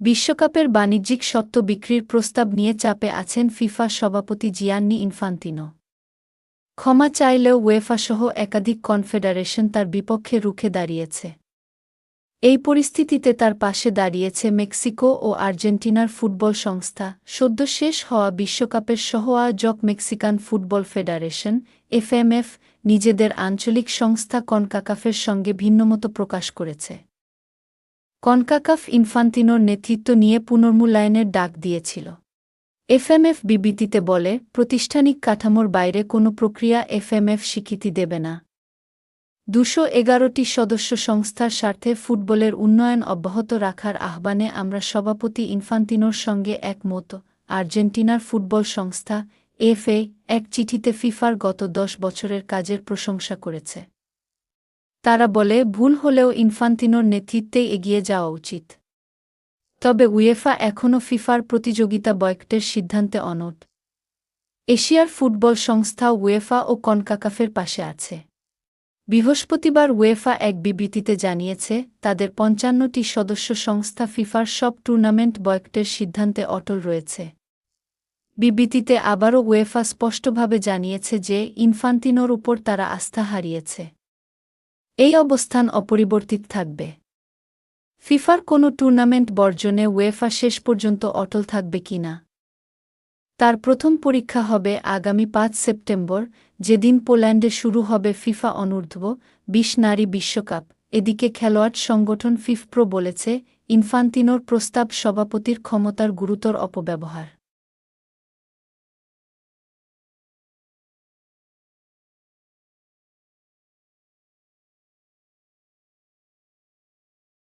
বিশ্বকাপের বাণিজ্যিক স্বত্ব বিক্রির প্রস্তাব নিয়ে চাপে আছেন ফিফা সভাপতি জিয়ান্নি ইনফান্তিনো। ক্ষমা চাইলেও উয়েফাসহ একাধিক কনফেডারেশন তার বিপক্ষে রুখে দাঁড়িয়েছে। এই পরিস্থিতিতে তার পাশে দাঁড়িয়েছে মেক্সিকো ও আর্জেন্টিনার ফুটবল সংস্থা। সদ্য শেষ হওয়া বিশ্বকাপের সহ-আয়োজক মেক্সিকান ফুটবল ফেডারেশন এফএমএফ নিজেদের আঞ্চলিক সংস্থা কনকাকাফের সঙ্গে ভিন্নমত প্রকাশ করেছে। কনকাকাফ ইনফান্তিনোর নেতৃত্ব নিয়ে পুনর্মূল্যায়নের ডাক দিয়েছিল। এফএমএফ বিবৃতিতে বলে, প্রাতিষ্ঠানিক কাঠামোর বাইরে কোনো প্রক্রিয়া এফএমএফ স্বীকৃতি দেবে না। ২১১টি সদস্য সংস্থার স্বার্থে ফুটবলের উন্নয়ন অব্যাহত রাখার আহ্বানে আমরা সভাপতি ইনফান্তিনোর সঙ্গে একমত। আর্জেন্টিনার ফুটবল সংস্থা এফএ এক চিঠিতে ফিফার গত ১০ বছরের কাজের প্রশংসা করেছে। তারা বলে, ভুল হলেও ইনফান্তিনোর নেতৃত্বেই এগিয়ে যাওয়া উচিত। তবে উয়েফা এখনও ফিফার প্রতিযোগিতা বয়কটের সিদ্ধান্তে অনড়। এশিয়ার ফুটবল সংস্থা উয়েফা ও কনকাকাফের পাশে আছে। বৃহস্পতিবার উয়েফা এক বিবৃতিতে জানিয়েছে, তাদের ৫৫টি সদস্য সংস্থা ফিফার সব টুর্নামেন্ট বয়কটের সিদ্ধান্তে অটল রয়েছে। বিবৃতিতে আবারও উয়েফা স্পষ্টভাবে জানিয়েছে যে ইনফান্তিনোর উপর তারা আস্থা হারিয়েছে। এই অবস্থান অপরিবর্তিত থাকবে। ফিফার কোনো টুর্নামেন্ট বর্জনে উয়েফা শেষ পর্যন্ত অটল থাকবে কিনা তার প্রথম পরীক্ষা হবে আগামী ৫ সেপ্টেম্বর, যেদিন পোল্যান্ডে শুরু হবে ফিফা অনূর্ধ্ব-২০ নারী বিশ্বকাপ। এদিকে খেলোয়াড় সংগঠন ফিফপ্রো বলেছে, ইনফান্তিনোর প্রস্তাব সভাপতির ক্ষমতার গুরুতর অপব্যবহার।